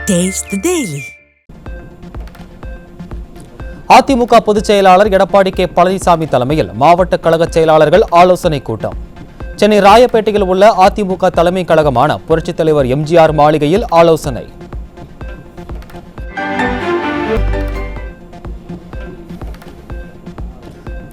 Taste the Daily. AIADMK பொதுச் செயலாளர் Edappadi K Palaniswami தலைமையில் மாவட்ட கழக செயலாளர்கள் ஆலோசனை கூட்டம். சென்னை ராயப்பேட்டையில் உள்ள அதிமுக தலைமை கழகமான புரட்சித் தலைவர் எம்ஜிஆர் மாளிகையில் ஆலோசனை.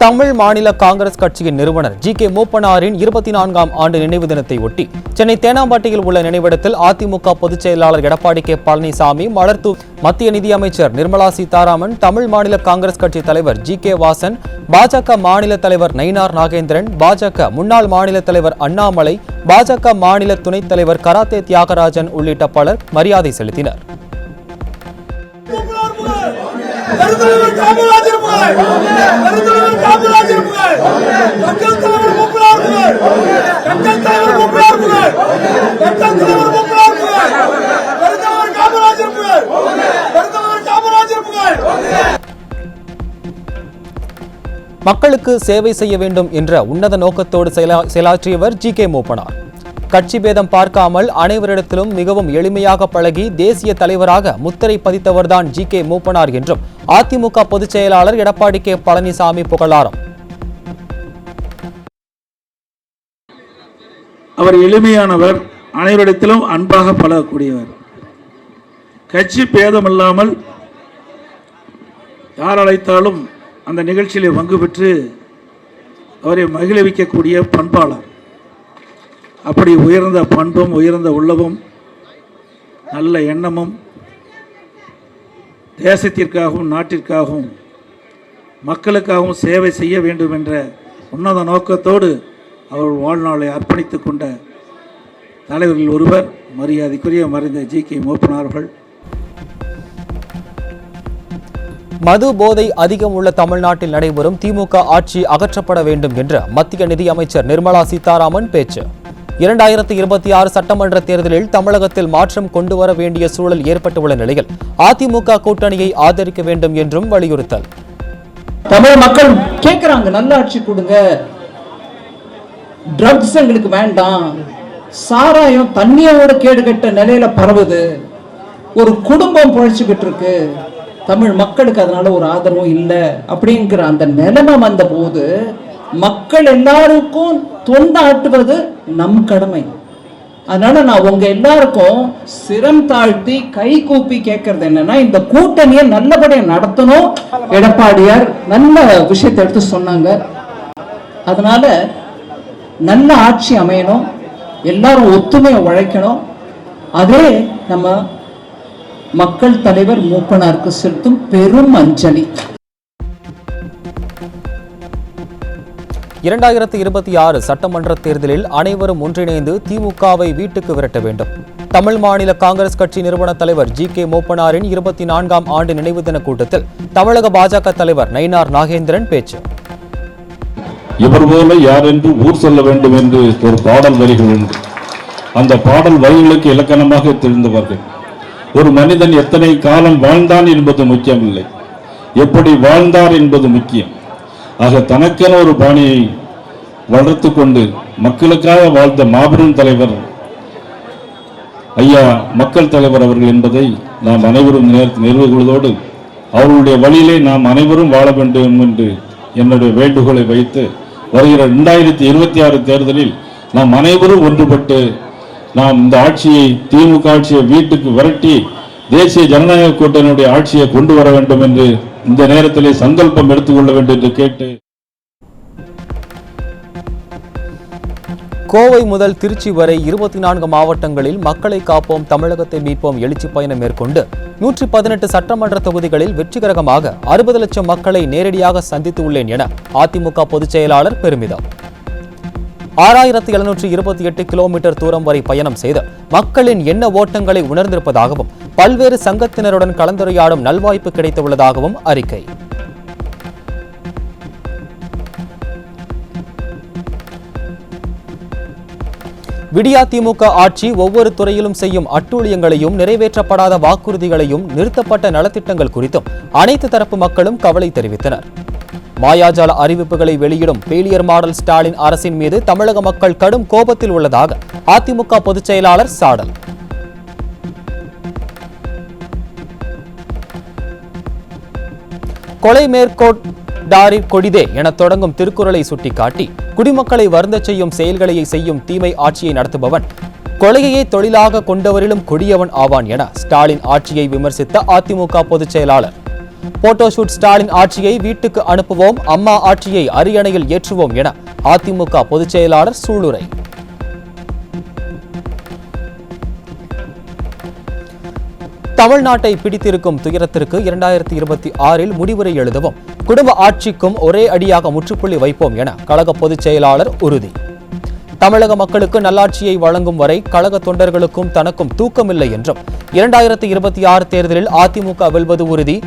தமிழ் மாநில காங்கிரஸ் கட்சியின் நிறுவனர் ஜி.கே. மூப்பனாரின் 24ஆம் ஆண்டு நினைவு தினத்தை ஒட்டி சென்னை தேனாம்பேட்டையில் உள்ள நினைவிடத்தில் அதிமுக பொதுச் செயலாளர் எடப்பாடி கே பழனிசாமி மலர்தூ மத்திய நிதியமைச்சர் நிர்மலா சீதாராமன், தமிழ் மாநில காங்கிரஸ் கட்சி தலைவர் ஜி.கே. வாசன், பாஜக மாநில தலைவர் நயினார் நாகேந்திரன், பாஜக முன்னாள் மாநில தலைவர் அண்ணாமலை, பாஜக மாநில துணைத் தலைவர் கராத்தே தியாகராஜன் உள்ளிட்ட பலர் மரியாதை செலுத்தினர். மக்களுக்கு சேவை செய்ய வேண்டும் என்ற உன்னத நோக்கத்தோடு செயலாற்றியவர் ஜி.கே. மூப்பனார். கட்சி பேதம் பார்க்காமல் அனைவரிடத்திலும் மிகவும் எளிமையாக பழகி தேசிய தலைவராக முத்திரை பதித்தவர்தான் ஜி.கே. மூப்பனார் என்றும் அதிமுக பொதுச் செயலாளர் எடப்பாடி கே பழனிசாமி புகழாரம். அவர் எளிமையானவர், அனைவரிடத்திலும் அன்பாக பழகக்கூடியவர். கட்சி பேதமில்லாமல் யார் அழைத்தாலும் அந்த நிகழ்ச்சியிலே பங்கு பெற்று அவரை மகிழ்விக்கக்கூடிய பண்பாளர். அப்படி உயர்ந்த பண்பும் உயர்ந்த உள்ளமும் நல்ல எண்ணமும் தேசத்திற்காகவும் நாட்டிற்காகவும் மக்களுக்காகவும் சேவை செய்ய வேண்டும் என்ற உன்னத நோக்கத்தோடு அவர் வாழ்நாளை அர்ப்பணித்துக் கொண்ட தலைவர்கள் ஒருவர் மரியாதைக்குரிய மறைந்த ஜி.கே. மூப்பனார்கள். மது போதை அதிகம் உள்ள தமிழ்நாட்டில் நடைபெறும் திமுக ஆட்சி அகற்றப்பட வேண்டும் என்று மத்திய நிதியமைச்சர் நிர்மலா சீதாராமன் பேச்சு. 2026 சட்டமன்ற தேர்தலில் தமிழகத்தில் மாற்றம் கொண்டு வர வேண்டிய சூழல் ஏற்பட்டுள்ள நிலையில் அதிமுக கூட்டணியை ஆதரிக்க வேண்டும் என்றும் வலியுறுத்தல். தமிழ் மக்கள் கேட்கிறாங்க, நல்ல ஆட்சி கொடுங்க, ட்ரக்ஸ் எங்களுக்கு வேண்டாம், சாராயம் தண்ணியோட கேடுகட்ட நிலையில பரவுது, ஒரு குடும்பம் பொழைச்சுக்கிட்டு இருக்கு, தமிழ் மக்களுக்கு அதனால ஒரு ஆதரவும் இல்லை அப்படிங்கிற அந்த நிலைமை வந்த போது மக்கள் எல்லாருக்கும் தொண்டாற்றுவது நம் கடமை. அதனால நான் உங்க எல்லாருக்கும் சிரம் தாழ்த்தி கை கூப்பி கேட்கறது என்னன்னா, இந்த கூட்டணியை நல்லபடியா நடத்தணும். எடப்பாடியார் நல்ல விஷயத்தை எடுத்து சொன்னாங்க. அதனால நல்ல ஆட்சி அமையணும், எல்லாரும் ஒத்துமையை உழைக்கணும். அதே நம்ம மக்கள் தலைவர் மூப்பனாருக்கு செலுத்தும் பெரும் அஞ்சலி. 2026 சட்டமன்ற தேர்தலில் அனைவரும் ஒன்றிணைந்து திமுகவை வீட்டுக்கு விரட்ட வேண்டும். தமிழ் மாநில காங்கிரஸ் கட்சி நிறுவன தலைவர் ஜி.கே. மூப்பனாரின் 24ஆம் ஆண்டு நினைவு தின கூட்டத்தில் தமிழக பாஜக தலைவர் நயினார் நாகேந்திரன் பேச்சு. இவர் போல யார் என்று ஊர் சொல்ல வேண்டும் என்று ஒரு பாடல் வரிகள் உண்டு. அந்த பாடல் வரிகளுக்கு இலக்கணமாக தெரிந்தவர்கள். ஒரு மனிதன் எத்தனை காலம் வாழ்ந்தான் என்பது முக்கியமில்லை, எப்படி வாழ்ந்தார் என்பது முக்கியம். ஆக தனக்கென ஒரு பாணியை வளர்த்து கொண்டு மக்களுக்காக வாழ்ந்த மாபெரும் தலைவர் ஐயா மக்கள் தலைவர் அவர்கள் என்பதை நாம் அனைவரும் நினைவு கொள்வதோடு அவர்களுடைய வழியிலே நாம் அனைவரும் வாழ வேண்டும் என்று என்னுடைய வேண்டுகோளை வைத்து வருகிற 2026 தேர்தலில் நாம் அனைவரும் ஒன்றுபட்டு நாம் இந்த ஆட்சியை, திமுக ஆட்சியை வீட்டுக்கு விரட்டி தேசிய ஜனநாயக கூட்டணியுடைய ஆட்சியை கொண்டு வர வேண்டும் என்று இந்த நேரத்திலே சங்கல்பம் எடுத்துக்கொள்ள வேண்டும் என்று கேட்டு, கோவை முதல் திருச்சி வரை 24 மாவட்டங்களில் மக்களை காப்போம் தமிழகத்தை மீட்போம் எழுச்சி பயணம் மேற்கொண்டு 118 சட்டமன்ற தொகுதிகளில் வெற்றிகரமாக 60 லட்சம் மக்களை நேரடியாக சந்தித்து உள்ளேன் என அதிமுக பொதுச் செயலாளர் பெருமிதம். 6728 கிலோமீட்டர் தூரம் வரை பயணம் செய்து மக்களின் எண்ண ஓட்டங்களை உணர்ந்திருப்பதாகவும் பல்வேறு சங்கத்தினருடன் கலந்துரையாடும் நல்வாய்ப்பு கிடைத்துள்ளதாகவும் அறிக்கை. விடியா திமுக ஆட்சி ஒவ்வொரு துறையிலும் செய்யும் அட்டூழியங்களையும், நிறைவேற்றப்படாத வாக்குறுதிகளையும், நிறுத்தப்பட்ட நலத்திட்டங்கள் குறித்தும் அனைத்து தரப்பு மக்களும் கவலை தெரிவித்தனர். மாயாஜால அறிவிப்புகளை வெளியிடும் ஃபெயிலியர் மாடல் ஸ்டாலின் அரசின் மீது தமிழக மக்கள் கடும் கோபத்தில் உள்ளதாக அதிமுக பொதுச் செயலாளர் சாடல். கொலை மேற்கோடாரி கொடிதே என தொடங்கும் திருக்குறளை சுட்டிக்காட்டி குடிமக்களை வருந்தச் செய்யும் செயல்களை செய்யும் தீமை ஆட்சியை நடத்துபவன் கொலையையே தொழிலாக கொண்டவரிலும் கொடியவன் ஆவான் என ஸ்டாலின் ஆட்சியை விமர்சித்த அதிமுக பொதுச் செயலாளர். போட்டோஷூட் ஸ்டாலின் ஆட்சியை வீட்டுக்கு அனுப்புவோம், அம்மா ஆட்சியை அரியணையில் ஏற்றுவோம் என அதிமுக பொதுச் செயலாளர் சூளுரை. தமிழ்நாட்டை பிடித்திருக்கும் துயரத்திற்கு 2026 முடிவுரை எழுதவும் குடும்ப ஆட்சிக்கும் ஒரே அடியாக முற்றுப்புள்ளி வைப்போம் என கழக பொதுச் செயலாளர் உறுதி. தமிழக மக்களுக்கு நல்லாட்சியை வழங்கும் வரை கழக தொண்டர்களுக்கும் தனக்கும் தூக்கமில்லை என்றும் 2026 தேர்தலில் அதிமுக வெல்வது உறுதி,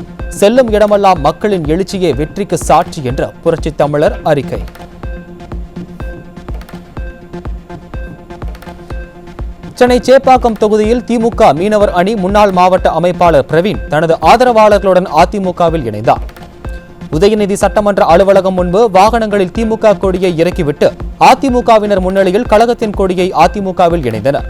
செல்லும் இடமெல்லாம் மக்களின் எழுச்சியே வெற்றிக்கு சாட்சி என்ற புரட்சி தமிழர் அறிக்கை. சென்னை சேப்பாக்கம் தொகுதியில் திமுக மீனவர் அணி முன்னாள் மாவட்ட அமைப்பாளர் பிரவீன் தனது ஆதரவாளர்களுடன் அதிமுகவில் இணைந்தார். உதயநிதி சட்டமன்ற அலுவலகம் முன்பு வாகனங்களில் திமுக கொடியை இறக்கிவிட்டு அதிமுகவினர் முன்னிலையில் கழகத்தின் கொடியை அதிமுகவில் இணைந்தனர்.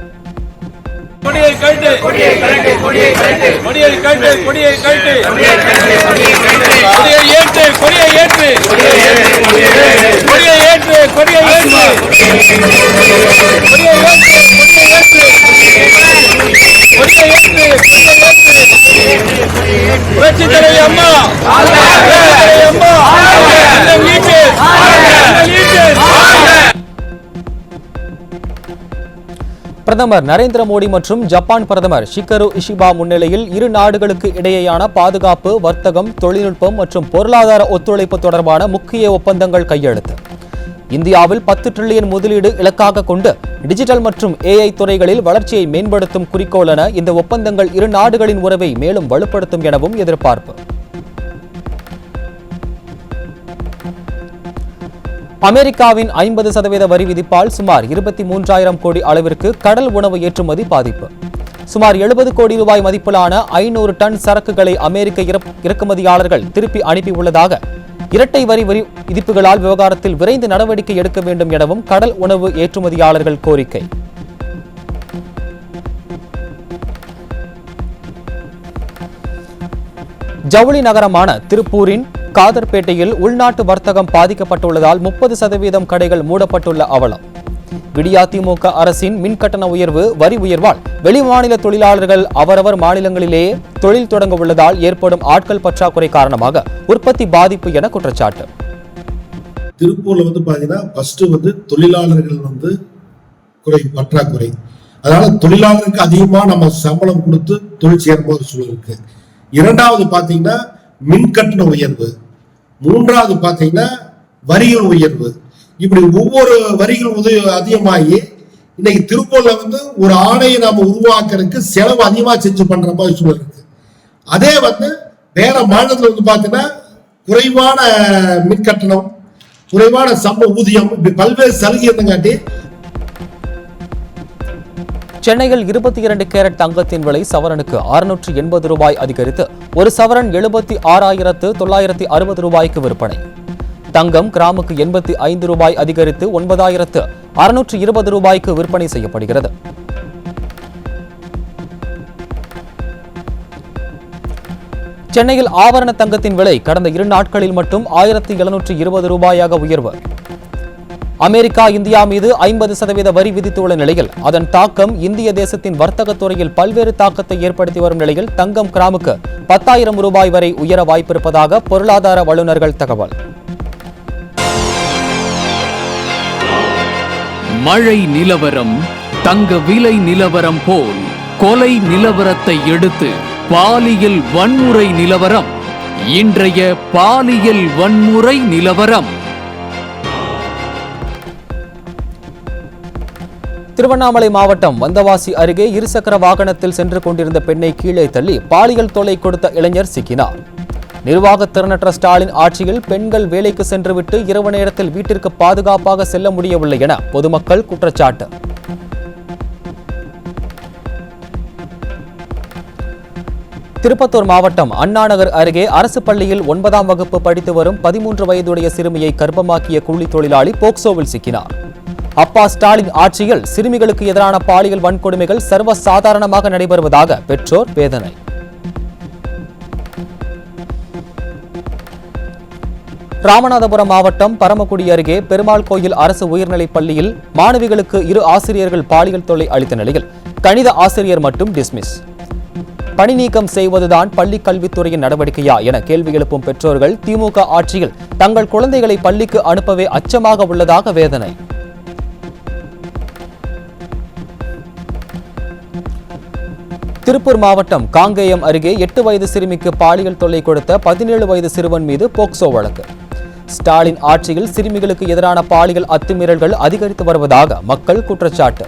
பிரதமர் நரேந்திர மோடி மற்றும் ஜப்பான் பிரதமர் ஷிகரு இஷிபா முன்னிலையில் இரு நாடுகளுக்கு இடையேயான பாதுகாப்பு, வர்த்தகம், தொழில்நுட்பம் மற்றும் பொருளாதார ஒத்துழைப்பு தொடர்பான முக்கிய ஒப்பந்தங்கள் கையெழுத்து. இந்தியாவில் 10 டிரில்லியன் முதலீடு இலக்காக கொண்டு டிஜிட்டல் மற்றும் AI துறைகளில் வளர்ச்சியை மேம்படுத்தும் குறிக்கோள் என இந்த ஒப்பந்தங்கள் இரு நாடுகளின் உறவை மேலும் வலுப்படுத்தும் எனவும் எதிர்பார்ப்பு. அமெரிக்காவின் 50% வரி விதிப்பால் சுமார் 23,000 கோடி அளவிற்கு கடல் உணவு ஏற்றுமதி பாதிப்பு. சுமார் 70 கோடி ரூபாய் மதிப்பிலான 500 டன் சரக்குகளை அமெரிக்க இறக்குமதியாளர்கள் திருப்பி அனுப்பியுள்ளதாக இரட்டை வரி விதிப்புகளால் விவகாரத்தில் விரைந்து நடவடிக்கை எடுக்க வேண்டும் எனவும் கடல் உணவு ஏற்றுமதியாளர்கள் கோரிக்கை. ஜவுளி நகரமான திருப்பூரின் காதர்பேட்டையில் உள்நாட்டு வர்த்தகம் பாதிக்கப்பட்டுள்ளதால் 30% கடைகள் மூடப்பட்டுள்ள அவலம். விடியா திமுக அரசின் மின்கட்டண உயர்வு, வரி உயர்வால் வெளிமாநில தொழிலாளர்கள் அவரவர் மாநிலங்களிலேயே தொழில் தொடங்க உள்ளதால் ஏற்படும் ஆட்கள் பற்றாக்குறை காரணமாக உற்பத்தி பாதிப்பு என குற்றச்சாட்டு. திருப்பூர்ல பாத்தீங்கன்னா ஃபர்ஸ்ட் தொழிலாளர்கள் பற்றாக்குறை. அதனால தொழிலாளருக்கு அதிகமா நம்ம சம்பளம் கொடுத்து தொழில் செய்யற ஒரு சூழல் இருக்கு. இரண்டாவது பாத்தீங்கன்னா மின்கட்டண உயர்வு, மூன்றாவது பாத்தீங்கன்னா வரிகள் உயர்வு. இப்படி ஒவ்வொரு வரிகள் அதிகமாகி இன்னைக்கு திருப்பூர்ல ஒரு ஆணையை நாம உருவாக்குறதுக்கு செலவு அதிகமா செஞ்சு பண்ற மாதிரி சூழல் இருக்கு. அதே வேற மாநிலத்துல பாத்தீங்கன்னா குறைவான மின்கட்டணம், குறைவான சம்பள ஊதியம், இப்படி பல்வேறு சலுகை இருந்தங்காட்டி சென்னையில் 22 கேரட் தங்கத்தின் விலை சவரனுக்கு 680 ரூபாய் அதிகரித்து ஒரு சவரன் 76,960 ரூபாய்க்கு விற்பனை. தங்கம் கிராமுக்கு 85 ரூபாய் அதிகரித்து 9,620 ரூபாய்க்கு விற்பனை செய்யப்படுகிறது. சென்னையில் ஆபரண தங்கத்தின் விலை கடந்த 2 நாட்களில் மட்டும் 1,720 ரூபாயாக உயர்வு. அமெரிக்கா இந்தியா மீது 50% வரி விதித்துள்ள நிலையில் அதன் தாக்கம் இந்திய தேசத்தின் வர்த்தகத் துறையில் பல்வேறு தாக்கத்தை ஏற்படுத்தி வரும் நிலையில் தங்கம் கிராமுக்கு 10,000 ரூபாய் வரை உயர வாய்ப்பிருப்பதாக பொருளாதார வல்லுநர்கள் தகவல். மழை நிலவரம், தங்க விலை நிலவரம் போல் கொலை நிலவரத்தை எடுத்து பாலியல் வன்முறை நிலவரம். இன்றைய பாலியல் வன்முறை நிலவரம். திருவண்ணாமலை மாவட்டம் வந்தவாசி அருகே இருசக்கர வாகனத்தில் சென்று கொண்டிருந்த பெண்ணை கீழே தள்ளி பாலியல் தொல்லை கொடுத்த இளைஞர் சிக்கினார். நிர்வாக திறனற்ற ஸ்டாலின் ஆட்சியில் பெண்கள் வேலைக்கு சென்றுவிட்டு இரவு நேரத்தில் வீட்டிற்கு பாதுகாப்பாக செல்ல முடியவில்லை என பொதுமக்கள் குற்றச்சாட்டு. திருப்பத்தூர் மாவட்டம் அண்ணாநகர் அருகே அரசு பள்ளியில் 9ஆம் வகுப்பு படித்து வரும் 13 வயதுடைய சிறுமியை கர்ப்பமாக்கிய கூலி தொழிலாளி போக்சோவில் சிக்கினார். அப்பா ஸ்டாலின் ஆட்சியில் சிறுமிகளுக்கு எதிரான பாலியல் வன்கொடுமைகள் சர்வசாதாரணமாக நடைபெறுவதாக பெற்றோர் வேதனை. ராமநாதபுரம் மாவட்டம் பரமக்குடி அருகே பெருமாள் கோயில் அரசு உயர்நிலைப் பள்ளியில் மாணவிகளுக்கு 2 ஆசிரியர்கள் பாலியல் தொல்லை அளித்த நிலையில் கணித ஆசிரியர் மட்டும் டிஸ்மிஸ். பணி நீக்கம் செய்வதுதான் பள்ளி கல்வித்துறையின் நடவடிக்கையா என கேள்வி எழுப்பும் பெற்றோர்கள் திமுக ஆட்சியில் தங்கள் குழந்தைகளை பள்ளிக்கு அனுப்பவே அச்சமாக உள்ளதாக வேதனை. திருப்பூர் மாவட்டம் காங்கேயம் அருகே 8 வயது சிறுமிக்கு பாலியல் தொல்லை கொடுத்த 17 வயது சிறுவன் மீது போக்சோ வழக்கு. ஸ்டாலின் ஆட்சியில் சிறுமிகளுக்கு எதிரான பாலியல் அத்துமீறல்கள் அதிகரித்து வருவதாக மக்கள் குற்றச்சாட்டு.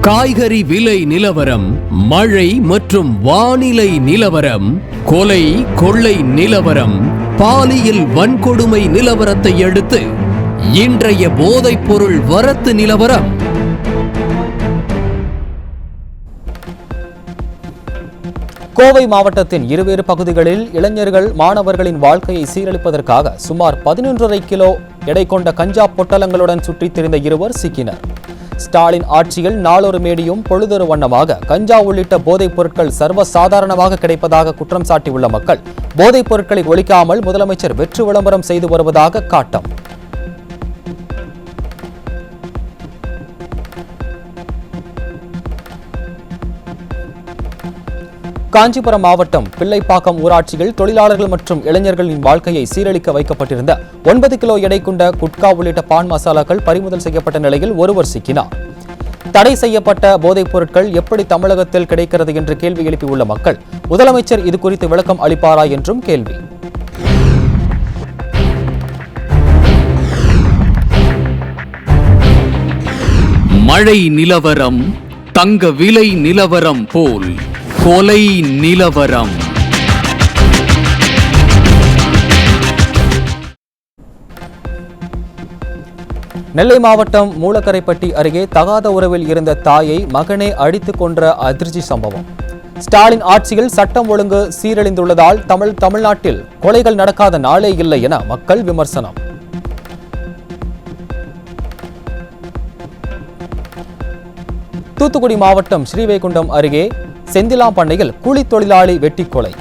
காய்கறி விலை நிலவரம், மழை மற்றும் வானிலை நிலவரம், கொலை கொள்ளை நிலவரம், பாலியல் வன்கொடுமை நிலவரத்தை அடுத்து இன்றைய போதைப் பொருள் வரத்து நிலவரம். கோவை மாவட்டத்தின் இருவேறு பகுதிகளில் இளைஞர்கள் மாணவர்களின் வாழ்க்கையை சீரழிப்பதற்காக சுமார் 11.5 கிலோ எடை கொண்ட கஞ்சா பொட்டலங்களுடன் சுற்றித் திரிந்த 2 சிக்கினர். ஸ்டாலின் ஆட்சியில் நாளொரு மேடியும் பொழுதொரு வண்ணமாக கஞ்சா உள்ளிட்ட போதைப் பொருட்கள் சர்வசாதாரணமாக கிடைப்பதாக குற்றம் சாட்டியுள்ள மக்கள் போதைப் பொருட்களை ஒழிக்காமல் முதலமைச்சர் வெற்று விளம்பரம் செய்து வருவதாக காட்டம். காஞ்சிபுரம் மாவட்டம் பிள்ளைப்பாக்கம் ஊராட்சியில் தொழிலாளர்கள் மற்றும் இளைஞர்களின் வாழ்க்கையை சீரழிக்க வைக்கப்பட்டிருந்த 9 கிலோ எடை கொண்ட குட்கா உள்ளிட்ட பான் மசாலாக்கள் பறிமுதல் செய்யப்பட்ட நிலையில் ஒருவர் சிக்கினார். தடை செய்யப்பட்ட போதைப் பொருட்கள் எப்படி தமிழகத்தில் கிடைக்கிறது என்று கேள்வி எழுப்பியுள்ள மக்கள் முதலமைச்சர் இது குறித்து விளக்கம் அளிப்பாரா என்றும் கேள்வி. மழை நிலவரம், தங்க விலை நிலவரம் போல் கொலை நிலவரம். நெல்லை மாவட்டம் மூலக்கரைப்பட்டி அருகே தகாத உறவில் இருந்த தாயை மகனே அடித்துக் கொன்ற அதிர்ச்சி சம்பவம். ஸ்டாலின் ஆட்சியில் சட்டம் ஒழுங்கு சீரழிந்துள்ளதால் தமிழ்நாட்டில் கொலைகள் நடக்காத நாளே இல்லை என மக்கள் விமர்சனம். தூத்துக்குடி மாவட்டம் ஸ்ரீவைகுண்டம் அருகே செந்திலாம்பண்ணையில் கூலி தொழிலாளி வெட்டி கொலை.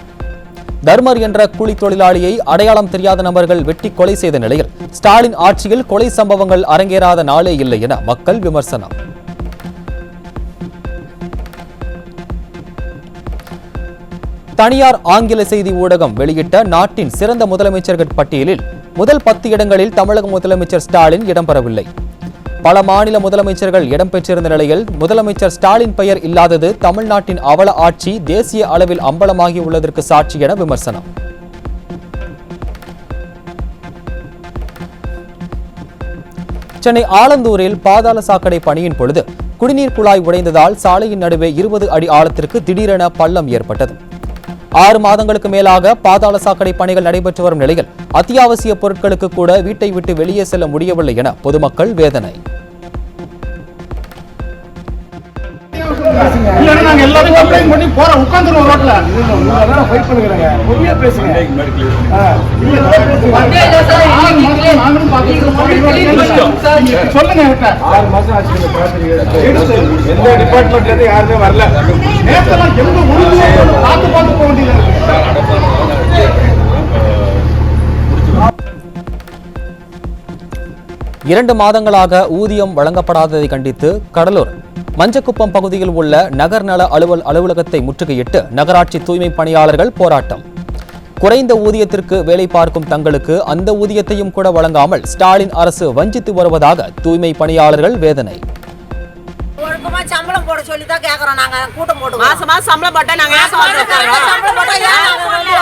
தர்மர் என்ற கூலி தொழிலாளியை அடையாளம் தெரியாத நபர்கள் வெட்டி கொலை செய்த நிலையில் ஸ்டாலின் ஆட்சியில் கொலை சம்பவங்கள் அரங்கேறாத நாளே இல்லை என மக்கள் விமர்சனம். தனியார் ஆங்கில செய்தி ஊடகம் வெளியிட்ட நாட்டின் சிறந்த முதலமைச்சர்கள் பட்டியலில் முதல் 10 இடங்களில் தமிழக முதலமைச்சர் ஸ்டாலின் இடம்பெறவில்லை. பல மாநில முதலமைச்சர்கள் இடம்பெற்றிருந்த நிலையில் முதலமைச்சர் ஸ்டாலின் பெயர் இல்லாதது தமிழ்நாட்டின் அவல ஆட்சி தேசிய அளவில் அம்பலமாகி உள்ளதற்கு சாட்சி என விமர்சனம். சென்னை ஆலந்தூரில் பாதாள சாக்கடை பணியின் பொழுது குடிநீர் குழாய் உடைந்ததால் சாலையின் நடுவே 20 அடி ஆழத்திற்கு திடீரென பள்ளம் ஏற்பட்டது. 6 மாதங்களுக்கு மேலாக பாதாள சாக்கடை பணிகள் நடைபெற்று வரும் நிலையில் அத்தியாவசிய பொருட்களுக்கு கூட வீட்டை விட்டு வெளியே செல்ல முடியவில்லை என பொதுமக்கள் வேதனை. நாங்க எல்லாரும் கம்ப்ளைண்ட் பண்ணி போறோம், உட்கார்ந்துருவோம் ரோட்ல. ஃபைட் பண்ணுங்க, பொறுமையா பேசுங்க. சொல்லுங்க 6 மாசம் ஆச்சு. எந்த டிபார்ட்மெண்ட்ல இருந்து யாருமே வரல. நேத்தெல்லாம் எந்த ஊருக்கு பார்த்து போக வேண்டியது இருக்கு. 2 மாதங்களாக ஊதியம் வழங்கப்படாததை கண்டித்து கடலூர் மஞ்சக்குப்பம் பகுதியில் உள்ள நகர் நல அலுவலகத்தை முற்றுகையிட்டு நகராட்சி தூய்மை பணியாளர்கள் போராட்டம். குறைந்த ஊதியத்திற்கு வேலை பார்க்கும் தங்களுக்கு அந்த ஊதியத்தையும் கூட வழங்காமல் ஸ்டாலின் அரசு வஞ்சித்து வருவதாக தூய்மை பணியாளர்கள் வேதனை. சம்பளம் போட சொல்லி தான் கேக்குறோம். நாங்க கூட்டம் போடுவோம். மாசம் மாசம் சம்பளம் போட்டா நாங்க சம்பளம் போட்டா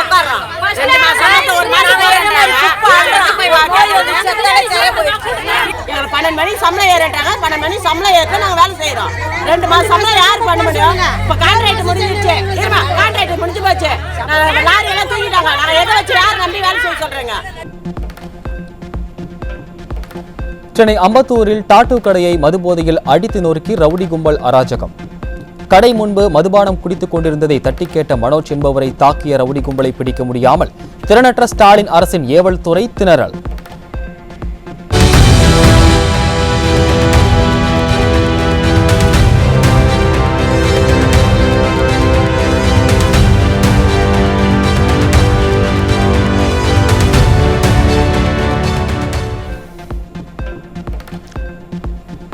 உட்கார்றோம். 2 மாசம் ஒரு மாசம் 12 மணி சம்பளம் ஏறிட்டாங்க. 12 மணி சம்பளம் ஏற்ற நாங்க வேலை செய்யறோம். 2 மாசம் சம்பளம் யாரு பண்ண முடியும்? இப்ப கான்ட்ராக்ட் முடிஞ்சிருச்சு. இருமா, கான்ட்ராக்ட் முடிஞ்சு போச்சு. லாரி எல்லாம் தூக்கிட்டாங்க. நாங்க எதை வச்சு யார் நம்பி வேலை செய்ய சொல்றீங்க? சென்னை அம்பத்தூரில் டாட்டூ கடையை மதுபோதையில் அடித்து நொறுக்கி ரவுடி கும்பல் அராஜகம். கடை முன்பு மதுபானம் குடித்துக் கொண்டிருந்ததை தட்டி கேட்ட மனோஜ் என்பவரை தாக்கிய ரவுடி கும்பலை பிடிக்க முடியாமல் திறனற்ற ஸ்டாலின் அரசின் ஏவல் துறை திணறல்.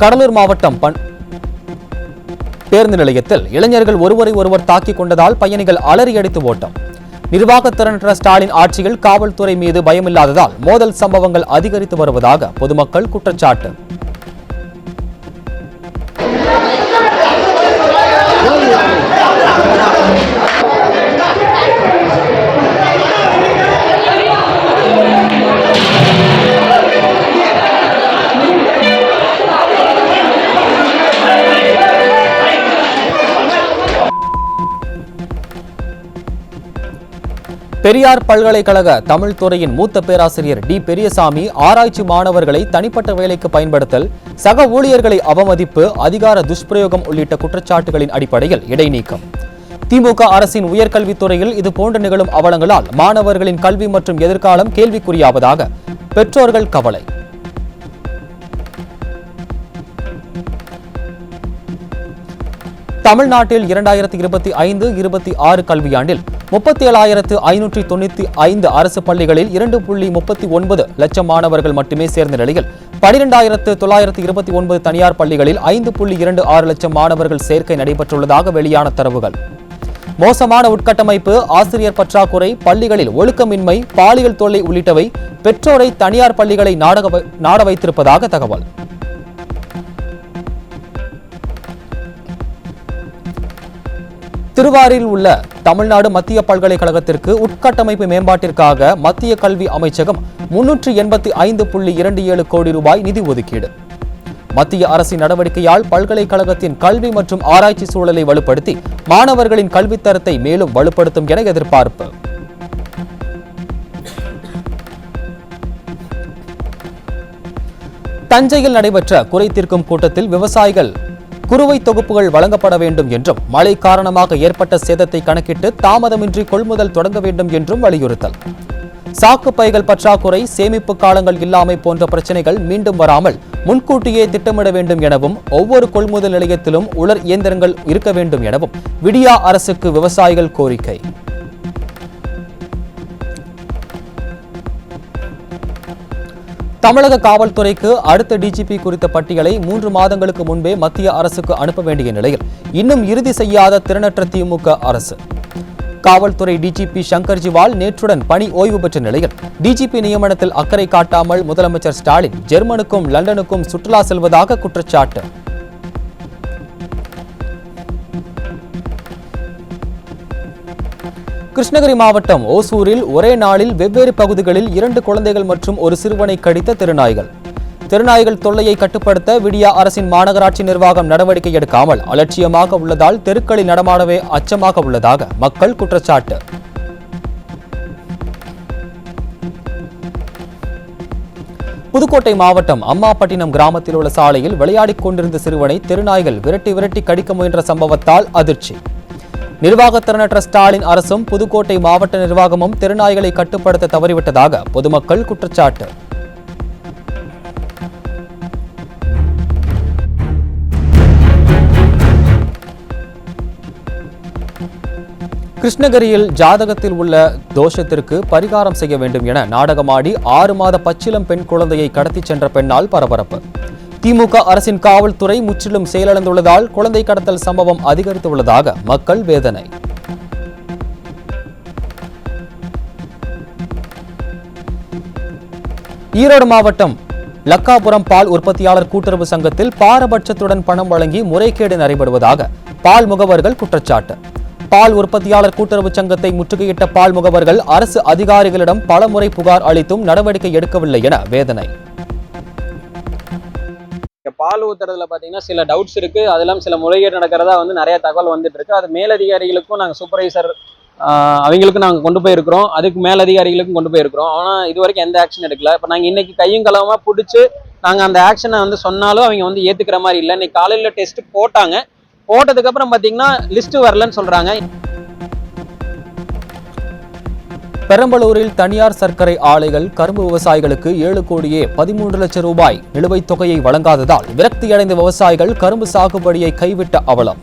கடலூர் மாவட்டம் பேருந்து நிலையத்தில் இளைஞர்கள் ஒருவரை ஒருவர் தாக்கிக் கொண்டதால் பயணிகள் அலறியடித்து ஓட்டம். நிர்வாகத்திறனற்ற ஸ்டாலின் ஆட்சியில் காவல்துறை மீது பயமில்லாததால் மோதல் சம்பவங்கள் அதிகரித்து வருவதாக பொதுமக்கள் குற்றச்சாட்டு. பெரியார் பல்கலைக்கழக தமிழ் துறையின் மூத்த பேராசிரியர் டி பெரியசாமி ஆராய்ச்சி மாணவர்களை தனிப்பட்ட வேலைக்கு பயன்படுத்தல், சக ஊழியர்களை அவமதிப்பு, அதிகார துஷ்பிரயோகம் உள்ளிட்ட குற்றச்சாட்டுகளின் அடிப்படையில் இடைநீக்கம். திமுக அரசின் உயர்கல்வித்துறையில் இதுபோன்று நிகழும் அவலங்களால் மாணவர்களின் கல்வி மற்றும் எதிர்காலம் கேள்விக்குறியாவதாக பெற்றோர்கள் கவலை. தமிழ்நாட்டில் 2025-26 கல்வியாண்டில் 37,595 அரசு பள்ளிகளில் 2.39 லட்சம் மாணவர்கள் மட்டுமே சேர்ந்த நிலையில் 12,929 தனியார் பள்ளிகளில் 5.26 லட்சம் மாணவர்கள் சேர்க்கை நடைபெற்றுள்ளதாக வெளியான தரவுகள். மோசமான உட்கட்டமைப்பு, ஆசிரியர் பற்றாக்குறை, பள்ளிகளில் ஒழுக்கமின்மை, பாலியல் தொல்லை உள்ளிட்டவை பெற்றோரை தனியார் பள்ளிகளை நாட வைத்திருப்பதாக தகவல். திருவாரூரில் உள்ள தமிழ்நாடு மத்திய பல்கலைக்கழகத்திற்கு உட்கட்டமைப்பு மேம்பாட்டிற்காக மத்திய கல்வி அமைச்சகம் 385.27 கோடி ரூபாய் நிதி ஒதுக்கீடு. மத்திய அரசின் நடவடிக்கையால் பல்கலைக்கழகத்தின் கல்வி மற்றும் ஆராய்ச்சி சூழலை வலுப்படுத்தி மாணவர்களின் கல்வித்தரத்தை மேலும் வலுப்படுத்தும் என எதிர்பார்ப்பு. தஞ்சையில் நடைபெற்ற குறை தீர்க்கும் கூட்டத்தில் விவசாயிகள் குறுவை தொகுப்புகள் வழங்கப்பட வேண்டும் என்றும், மழை காரணமாக ஏற்பட்ட சேதத்தை கணக்கிட்டு தாமதமின்றி கொள்முதல் தொடங்க வேண்டும் என்றும் வலியுறுத்தல். சாக்கு பைகள் பற்றாக்குறை, சேமிப்பு காலங்கள் இல்லாமை போன்ற பிரச்சனைகள் மீண்டும் வராமல் முன்கூட்டியே திட்டமிட வேண்டும் எனவும், ஒவ்வொரு கொள்முதல் நிலையத்திலும் உலர் இயந்திரங்கள் இருக்க வேண்டும் எனவும் விடியா அரசுக்கு விவசாயிகள் கோரிக்கை. தமிழக காவல்துறைக்கு அடுத்த டிஜிபி குறித்த பட்டியலை 3 மாதங்களுக்கு முன்பே மத்திய அரசுக்கு அனுப்ப வேண்டிய நிலையில் இன்னும் இறுதி செய்யாத திறனற்ற திமுக அரசு. காவல்துறை டிஜிபி சங்கர் ஜிவால் நேற்றுடன் பணி ஓய்வு பெற்ற நிலையில் டிஜிபி நியமனத்தில் அக்கறை காட்டாமல் முதலமைச்சர் ஸ்டாலின் ஜெர்மனுக்கும் லண்டனுக்கும் சுற்றுலா செல்வதாக குற்றச்சாட்டு. கிருஷ்ணகிரி மாவட்டம் ஓசூரில் ஒரே நாளில் வெவ்வேறு பகுதிகளில் 2 குழந்தைகள் மற்றும் ஒரு சிறுவனை கடித்த தெருநாய்கள். தெருநாய்கள் தொல்லையை கட்டுப்படுத்த விடியா அரசின் மாநகராட்சி நிர்வாகம் நடவடிக்கை எடுக்காமல் அலட்சியமாக உள்ளதால் தெருக்களில் நடமாடவே அச்சமாக உள்ளதாக மக்கள் குற்றச்சாட்டு. புதுக்கோட்டை மாவட்டம் அம்மாப்பட்டினம் கிராமத்தில் உள்ள சாலையில் விளையாடிக் கொண்டிருந்த சிறுவனை தெருநாய்கள் விரட்டி கடிக்க முயன்ற சம்பவத்தால் அதிர்ச்சி. நிர்வாகத்திறனற்ற ஸ்டாலின் அரசும் புதுக்கோட்டை மாவட்ட நிர்வாகமும் தெருநாய்களை கட்டுப்படுத்த தவறிவிட்டதாக பொதுமக்கள் குற்றச்சாட்டு. கிருஷ்ணகிரியில் ஜாதகத்தில் உள்ள தோஷத்திற்கு பரிகாரம் செய்ய வேண்டும் என நாடகமாடி 6 மாத பச்சிளம் பெண் குழந்தையை கடத்திச் சென்ற பெண்ணால் பரபரப்பு. திமுக அரசின் காவல்துறை முற்றிலும் செயலிழந்துள்ளதால் குழந்தை கடத்தல் சம்பவம் அதிகரித்துள்ளதாக மக்கள் வேதனை. ஈரோடு மாவட்டம் லக்காபுரம் பால் உற்பத்தியாளர் கூட்டுறவு சங்கத்தில் பாரபட்சத்துடன் பணம் வழங்கி முறைகேடு நடைபெறுவதாக பால் முகவர்கள் குற்றச்சாட்டு. பால் உற்பத்தியாளர் கூட்டுறவு சங்கத்தை முற்றுகையிட்ட பால் முகவர்கள் அரசு அதிகாரிகளிடம் பலமுறை புகார் அளித்தும் நடவடிக்கை எடுக்கவில்லை என வேதனை. பால் ஊத்துறதுல பார்த்தீங்கன்னா சில டவுட்ஸ் இருக்கு, அதெல்லாம் சில முறைகேடு நடக்கிறதா நிறைய தகவல் வந்துட்டு இருக்கு. அது மேலதிகாரிகளுக்கும் நாங்கள் சூப்பர்வைசர் அவங்களுக்கும் நாங்கள் கொண்டு போயிருக்கிறோம், அதுக்கு மேலதிகாரிகளுக்கும் கொண்டு போயிருக்கிறோம். ஆனால் இது வரைக்கும் எந்த ஆக்ஷன் எடுக்கல. இப்போ நாங்கள் இன்னைக்கு கையும் களவுமா பிடிச்சி நாங்கள் அந்த ஆக்ஷனை சொன்னாலும் அவங்க ஏற்றுக்கிற மாதிரி இல்லை. இன்னைக்கு காலையில் டெஸ்ட் போட்டாங்க, போட்டதுக்கப்புறம் பார்த்தீங்கன்னா லிஸ்ட் வரலன்னு சொல்றாங்க. பெரம்பலூரில் தனியார் சர்க்கரை ஆலைகள் கரும்பு விவசாயிகளுக்கு 7 கோடியே 13 லட்சம் ரூபாய் நிலுவைத் தொகையை வழங்காததால் விரக்தியடைந்த விவசாயிகள் கரும்பு சாகுபடியை கைவிட்ட அவலம்.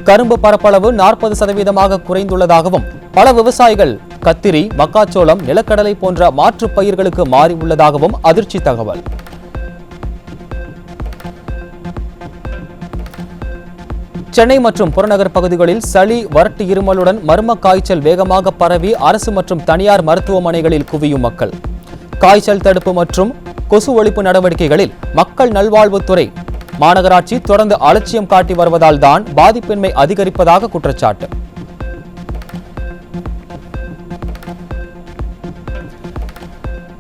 கரும்பு பரப்பளவு 40% குறைந்துள்ளதாகவும் பல விவசாயிகள் கத்திரி, மக்காச்சோளம், நிலக்கடலை போன்ற மாற்றுப் பயிர்களுக்கு மாறி உள்ளதாகவும் அதிர்ச்சி தகவல். சென்னை மற்றும் புறநகர் பகுதிகளில் சளி, வறட்டு இருமலுடன் மர்ம காய்ச்சல் வேகமாக பரவி அரசு மற்றும் தனியார் மருத்துவமனைகளில் குவியும் மக்கள். காய்ச்சல் தடுப்பு மற்றும் கொசு ஒழிப்பு நடவடிக்கைகளில் மக்கள் நல்வாழ்வுத்துறை மாநகராட்சி தொடர்ந்து அலட்சியம் காட்டி வருவதால் தான் பாதிப்பின்மை அதிகரிப்பதாக குற்றச்சாட்டு.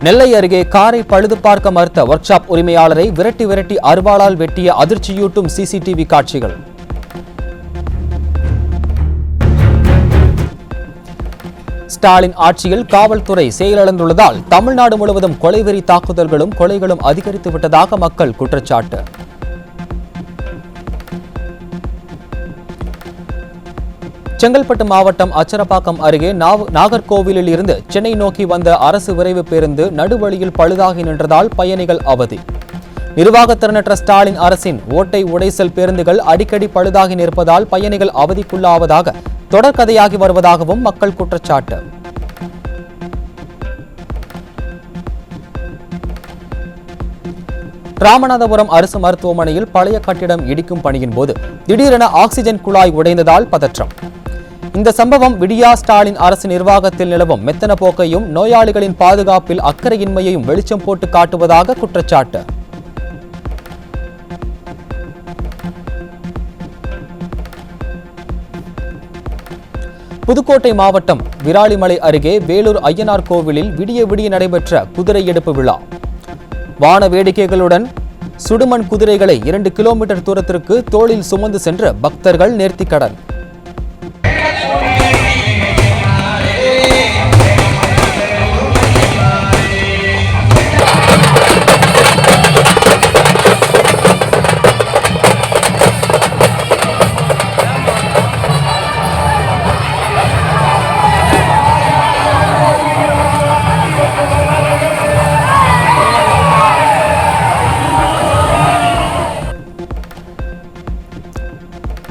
நெல்லை அருகே காரை பழுது பார்க்க மறுத்த ஒர்க் ஷாப் உரிமையாளரை விரட்டி அருவாளால் வெட்டிய அதிர்ச்சியூட்டும் சிசிடிவி காட்சிகள். ஸ்டாலின் ஆட்சியில் காவல்துறை செயலிழந்துள்ளதால் தமிழ்நாடு முழுவதும் கொலைவெறி தாக்குதல்களும் கொலைகளும் அதிகரித்து விட்டதாக மக்கள் குற்றச்சாட்டு. செங்கல்பட்டு மாவட்டம் அச்சரப்பாக்கம் அருகே நாகர்கோவிலில் இருந்து சென்னை நோக்கி வந்த அரசு விரைவு பேருந்து நடுவழியில் பழுதாகி நின்றதால் பயணிகள் அவதி. நிர்வாகத்திறனற்ற ஸ்டாலின் அரசின் ஓட்டை உடைசல் பேருந்துகள் அடிக்கடி பழுதாகி நிற்பதால் பயணிகள் அவதிக்குள்ளாவதாக தொடர்கதையாகி வருவதாகவும் மக்கள் குற்றச்சாட்டு. ராமநாதபுரம் அரசு மருத்துவமனையில் பழைய கட்டிடம் இடிக்கும் பணியின் போது திடீரென ஆக்சிஜன் குழாய் உடைந்ததால் பதற்றம். இந்த சம்பவம் விடியா ஸ்டாலின் அரசு நிர்வாகத்தில் நிலவும் மெத்தன போக்கையும் நோயாளிகளின் பாதுகாப்பில் அக்கறையின்மையையும் வெளிச்சம் போட்டு காட்டுவதாக குற்றச்சாட்டு. புதுக்கோட்டை மாவட்டம் விராலிமலை அருகே வேலூர் ஐயனார் கோவிலில் விடிய நடைபெற்ற குதிரை எடுப்பு விழா. வான வேடிக்கைகளுடன் சுடுமண் குதிரைகளை 2 கிலோமீட்டர் தூரத்திற்கு தோளில் சுமந்து சென்ற பக்தர்கள் நேர்த்திக்கடன்.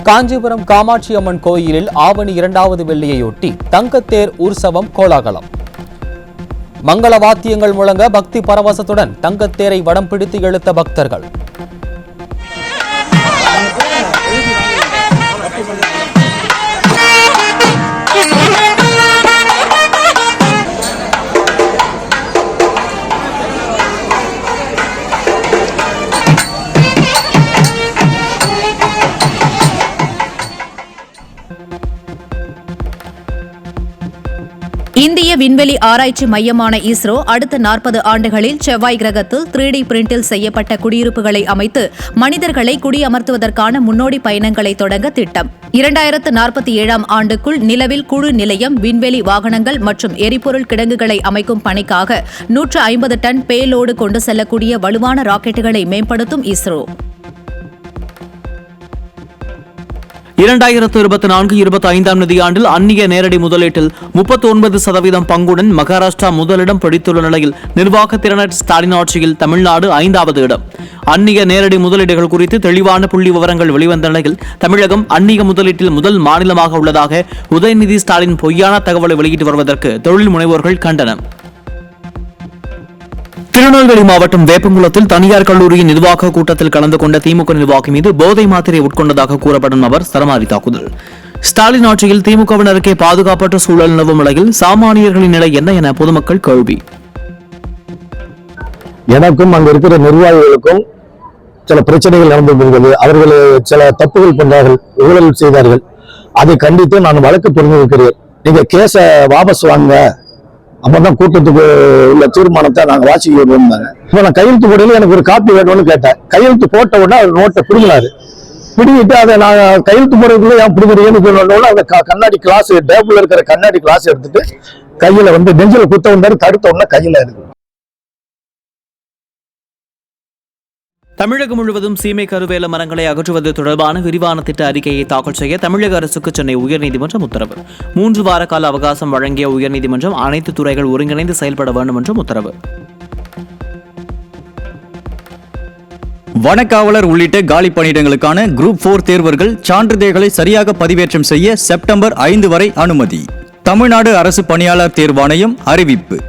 காஞ்சிபுரம் காமாட்சி அம்மன் கோயிலில் ஆவணி 2வது வெள்ளியையொட்டி தங்கத்தேர் உற்சவம் கோலாகலம். மங்கள வாத்தியங்கள் முழங்க பக்தி பரவசத்துடன் தங்கத்தேரை வடம் பிடித்து இழுத்த பக்தர்கள். இந்திய விண்வெளி ஆராய்ச்சி மையமான இஸ்ரோ அடுத்த 40 ஆண்டுகளில் செவ்வாய் கிரகத்தில் 3D பிரிண்டில் செய்யப்பட்ட குடியிருப்புகளை அமைத்து மனிதர்களை குடியமர்த்துவதற்கான முன்னோடி பயணங்களை தொடங்க திட்டம். 2047ஆம் ஆண்டுக்குள் நிலவில் குழு நிலையம், விண்வெளி வாகனங்கள் மற்றும் எரிபொருள் கிடங்குகளை அமைக்கும் பணிக்காக 150 டன் பேலோடு கொண்டு செல்லக்கூடிய வலுவான ராக்கெட்டுகளை மேம்படுத்தும் இஸ்ரோ. 2024-25ஆம் நிதியாண்டில் அந்நிய நேரடி முதலீட்டில் 39% பங்குடன் மகாராஷ்டிரா முதலிடம் பிடித்துள்ள நிலையில் நிர்வாகத்திறனர் ஸ்டாலின் ஆட்சியில் தமிழ்நாடு 5வது இடம். அந்நிய நேரடி முதலீடுகள் குறித்து தெளிவான புள்ளி விவரங்கள் வெளிவந்த நிலையில் தமிழகம் அந்நிய முதலீட்டில் முதல் மாநிலமாக உள்ளதாக உதயநிதி ஸ்டாலின் பொய்யான தகவலை வெளியிட்டு வருவதற்கு தொழில் முனைவோர்கள் கண்டனம். திருநெல்வேலி மாவட்டம் வேப்பங்குளத்தில் தனியார் கல்லூரியின் நிர்வாக கூட்டத்தில் கலந்து கொண்ட திமுக நிர்வாகி மீது போதை மாத்திரை உட்கொண்டதாக கூறப்படும் நபர் சரமாரி தாக்குதல். ஸ்டாலின் ஆட்சியில் திமுகவினருக்கே பாதுகாப்பற்ற சூழல் நிலவும் நிலையில் சாமானியர்களின் நிலை என்ன என பொதுமக்கள் கேள்வி. எனக்கும் அங்க இருக்கிற நிர்வாகிகளுக்கும் சில பிரச்சனைகள் நடந்திருக்கிறது. அவர்கள் சில தப்புகள் பண்ணார்கள், ஊழல் செய்தார்கள். அதை கண்டித்து நான் வழக்கு தொடர்ந்திருக்கிறேன். நீங்க கேஸ வாபஸ் வாங்க, அப்பதான் கூட்டத்துக்கு உள்ள தீர்மானத்தை நாங்க வாசிக்க இருந்தாங்க. இப்ப நான் கையெழுத்து போடல, எனக்கு ஒரு காப்பி வேணும்னு கேட்டேன். கையெழுத்து போட்ட உடனே அவர் நோட்டை பிடிங்கினாரு. பிடிங்கிட்டு அதை நான் கையெழுத்து போடுறதுக்குள்ள ஏன் பிடிக்கிறேன்னு சொன்னோட அந்த கண்ணாடி கிளாஸ், டேபிள்ல இருக்கிற கண்ணாடி கிளாஸ் எடுத்துட்டு கையில நெஞ்சில குத்த வந்தாரு. தடுத்த உடனே கையில இருக்கு. தமிழகம் முழுவதும் சீமை கருவேல மரங்களை அகற்றுவது தொடர்பான விரிவான திட்ட அறிக்கையை தாக்கல் செய்ய தமிழக அரசுக்கு சென்னை உயர்நீதிமன்றம் உத்தரவு. 3 வார கால அவகாசம் வழங்கிய உயர்நீதிமன்றம் அனைத்து துறைகள் ஒருங்கிணைந்து செயல்பட வேண்டும் என்றும் உத்தரவு. வனக்காவலர் உள்ளிட்ட காலி பணியிடங்களுக்கான குரூப் 4 தேர்வர்கள் சான்றிதழ்களை சரியாக பதிவேற்றம் செய்ய செப்டம்பர் 5 வரை அனுமதி. தமிழ்நாடு அரசு பணியாளர் தேர்வாணையம் அறிவிப்பு.